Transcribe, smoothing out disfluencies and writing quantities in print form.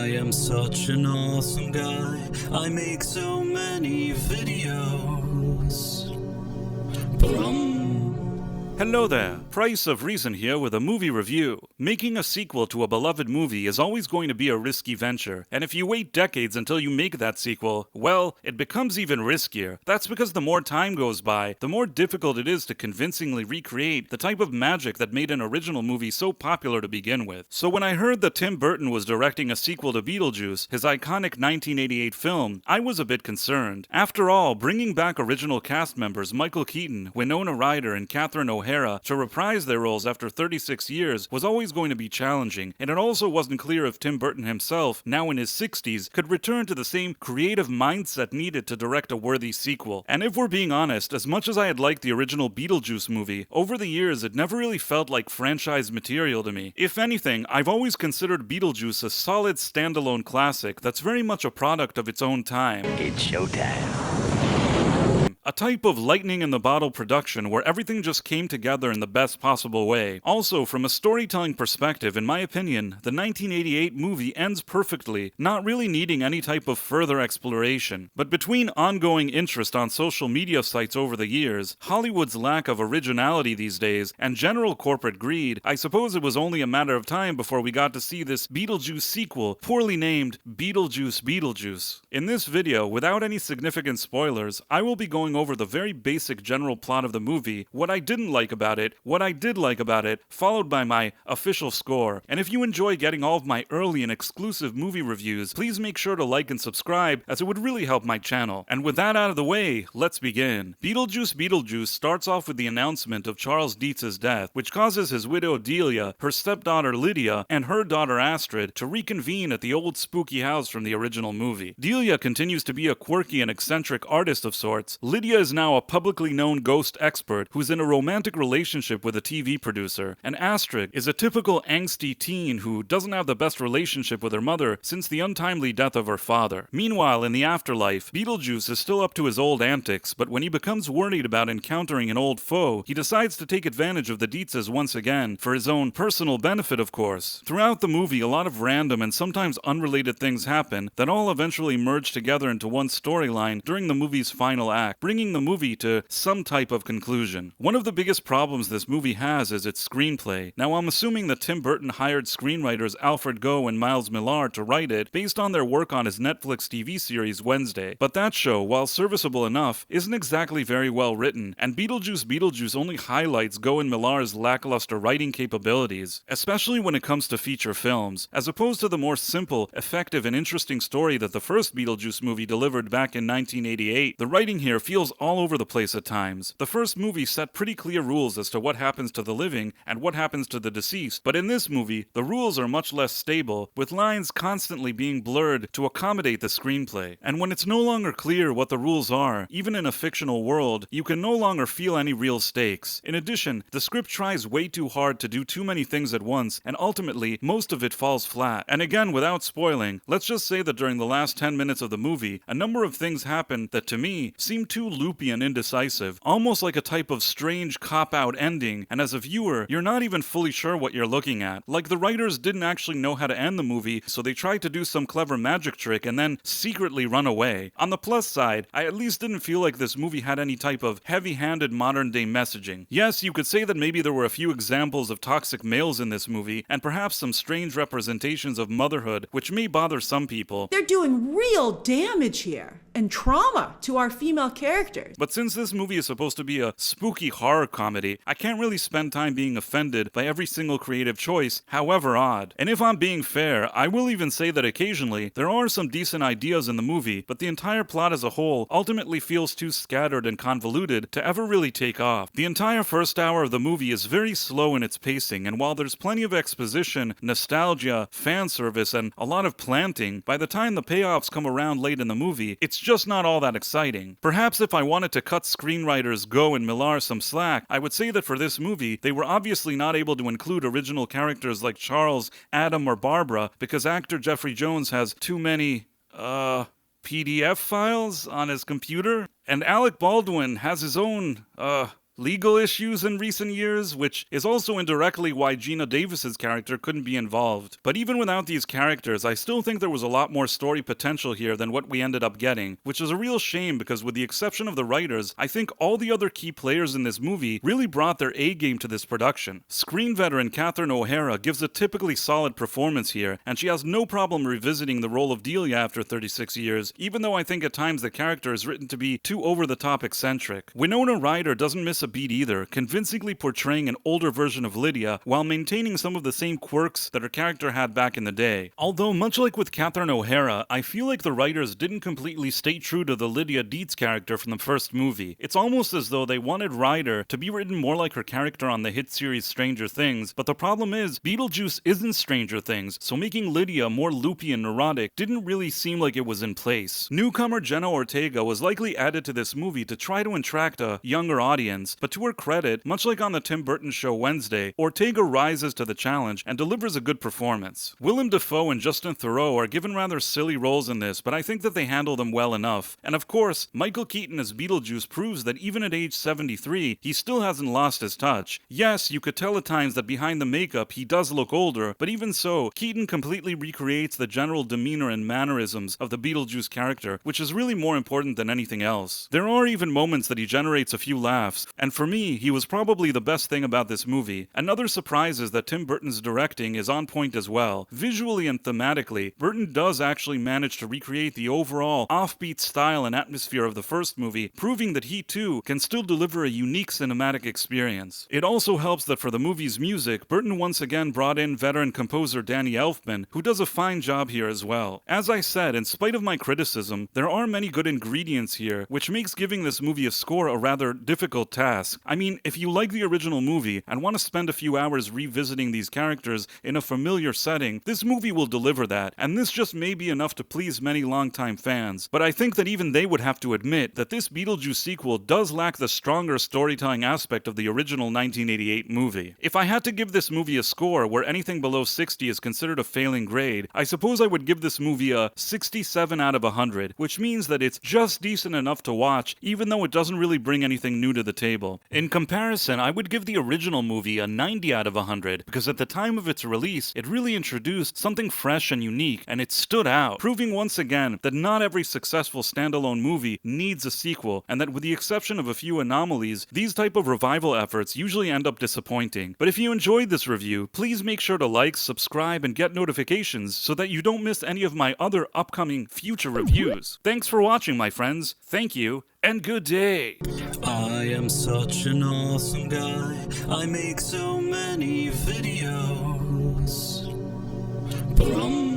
I am such an awesome guy. I make so many videos. Hello there, Price of Reason here with a movie review. Making a sequel to a beloved movie is always going to be a risky venture, and if you wait decades until you make that sequel, well, it becomes even riskier. That's because the more time goes by, the more difficult it is to convincingly recreate the type of magic that made an original movie so popular to begin with. So when I heard that Tim Burton was directing a sequel to Beetlejuice, his iconic 1988 film, I was a bit concerned. After all, bringing back original cast members Michael Keaton, Winona Ryder, and Catherine O'Hara to reprise their roles after 36 years was always going to be challenging, and it also wasn't clear if Tim Burton himself, now in his 60s, could return to the same creative mindset needed to direct a worthy sequel. And if we're being honest, as much as I had liked the original Beetlejuice movie, over the years it never really felt like franchise material to me. If anything, I've always considered Beetlejuice a solid standalone classic that's very much a product of its own time. It's showtime. A type of lightning-in-the-bottle production where everything just came together in the best possible way. Also, from a storytelling perspective, in my opinion, the 1988 movie ends perfectly, not really needing any type of further exploration. But between ongoing interest on social media sites over the years, Hollywood's lack of originality these days, and general corporate greed, I suppose it was only a matter of time before we got to see this Beetlejuice sequel, poorly named Beetlejuice Beetlejuice. In this video, without any significant spoilers, I will be going over the very basic general plot of the movie, what I didn't like about it, what I did like about it, followed by my official score. And if you enjoy getting all of my early and exclusive movie reviews, please make sure to like and subscribe, as it would really help my channel. And with that out of the way, let's begin. Beetlejuice Beetlejuice starts off with the announcement of Charles Dietz's death, which causes his widow Delia, her stepdaughter Lydia, and her daughter Astrid to reconvene at the old spooky house from the original movie. Delia continues to be a quirky and eccentric artist of sorts. Lydia is now a publicly known ghost expert who's in a romantic relationship with a TV producer, and Astrid is a typical angsty teen who doesn't have the best relationship with her mother since the untimely death of her father. Meanwhile, in the afterlife, Beetlejuice is still up to his old antics, but when he becomes worried about encountering an old foe, he decides to take advantage of the Dietzes once again, for his own personal benefit, of course. Throughout the movie, a lot of random and sometimes unrelated things happen that all eventually merge together into one storyline during the movie's final act, bringing the movie to some type of conclusion. One of the biggest problems this movie has is its screenplay. Now, I'm assuming that Tim Burton hired screenwriters Alfred Goh and Miles Millar to write it based on their work on his Netflix TV series Wednesday. But that show, while serviceable enough, isn't exactly very well written, and Beetlejuice Beetlejuice only highlights Goh and Millar's lackluster writing capabilities, especially when it comes to feature films, as opposed to the more simple, effective, and interesting story that the first Beetlejuice movie delivered back in 1988. The writing here feels all over the place at times. The first movie set pretty clear rules as to what happens to the living and what happens to the deceased, but in this movie, the rules are much less stable, with lines constantly being blurred to accommodate the screenplay. And when it's no longer clear what the rules are, even in a fictional world, you can no longer feel any real stakes. In addition, the script tries way too hard to do too many things at once, and ultimately, most of it falls flat. And again, without spoiling, let's just say that during the last 10 minutes of the movie, a number of things happen that to me seem too loopy and indecisive, almost like a type of strange cop-out ending, and as a viewer, you're not even fully sure what you're looking at. Like the writers didn't actually know how to end the movie, so they tried to do some clever magic trick and then secretly run away. On the plus side, I at least didn't feel like this movie had any type of heavy-handed modern-day messaging. Yes, you could say that maybe there were a few examples of toxic males in this movie, and perhaps some strange representations of motherhood, which may bother some people. They're doing real damage here, and trauma to our female characters. But since this movie is supposed to be a spooky horror comedy, I can't really spend time being offended by every single creative choice, however odd. And if I'm being fair, I will even say that occasionally, there are some decent ideas in the movie, but the entire plot as a whole ultimately feels too scattered and convoluted to ever really take off. The entire first hour of the movie is very slow in its pacing, and while there's plenty of exposition, nostalgia, fan service, and a lot of planting, by the time the payoffs come around late in the movie, it's just not all that exciting. Perhaps if I wanted to cut screenwriters Goh and Millar some slack, I would say that for this movie, they were obviously not able to include original characters like Charles, Adam, or Barbara because actor Jeffrey Jones has too many, PDF files on his computer, and Alec Baldwin has his own, legal issues in recent years, which is also indirectly why Geena Davis's character couldn't be involved. But even without these characters, I still think there was a lot more story potential here than what we ended up getting, which is a real shame because with the exception of the writers, I think all the other key players in this movie really brought their A-game to this production. Screen veteran Catherine O'Hara gives a typically solid performance here, and she has no problem revisiting the role of Delia after 36 years, even though I think at times the character is written to be too over-the-top eccentric. Winona Ryder doesn't miss a beat either, convincingly portraying an older version of Lydia while maintaining some of the same quirks that her character had back in the day. Although, much like with Catherine O'Hara, I feel like the writers didn't completely stay true to the Lydia Dietz character from the first movie. It's almost as though they wanted Ryder to be written more like her character on the hit series Stranger Things, but the problem is, Beetlejuice isn't Stranger Things, so making Lydia more loopy and neurotic didn't really seem like it was in place. Newcomer Jenna Ortega was likely added to this movie to try to attract a younger audience, but to her credit, much like on the Tim Burton show Wednesday, Ortega rises to the challenge and delivers a good performance. Willem Dafoe and Justin Theroux are given rather silly roles in this, but I think that they handle them well enough. And of course, Michael Keaton as Beetlejuice proves that even at age 73, he still hasn't lost his touch. Yes, you could tell at times that behind the makeup he does look older, but even so, Keaton completely recreates the general demeanor and mannerisms of the Beetlejuice character, which is really more important than anything else. There are even moments that he generates a few laughs, and for me, he was probably the best thing about this movie. Another surprise is that Tim Burton's directing is on point as well. Visually and thematically, Burton does actually manage to recreate the overall offbeat style and atmosphere of the first movie, proving that he too can still deliver a unique cinematic experience. It also helps that for the movie's music, Burton once again brought in veteran composer Danny Elfman, who does a fine job here as well. As I said, in spite of my criticism, there are many good ingredients here, which makes giving this movie a score a rather difficult task. I mean, if you like the original movie and want to spend a few hours revisiting these characters in a familiar setting, this movie will deliver that, and this just may be enough to please many longtime fans. But I think that even they would have to admit that this Beetlejuice sequel does lack the stronger storytelling aspect of the original 1988 movie. If I had to give this movie a score where anything below 60 is considered a failing grade, I suppose I would give this movie a 67 out of 100, which means that it's just decent enough to watch, even though it doesn't really bring anything new to the table. In comparison, I would give the original movie a 90 out of 100, because at the time of its release, it really introduced something fresh and unique, and it stood out, proving once again that not every successful standalone movie needs a sequel, and that with the exception of a few anomalies, these type of revival efforts usually end up disappointing. But if you enjoyed this review, please make sure to like, subscribe, and get notifications so that you don't miss any of my other upcoming future reviews. Thanks for watching, my friends. Thank you, and good day. I am such an awesome guy. I make so many videos. From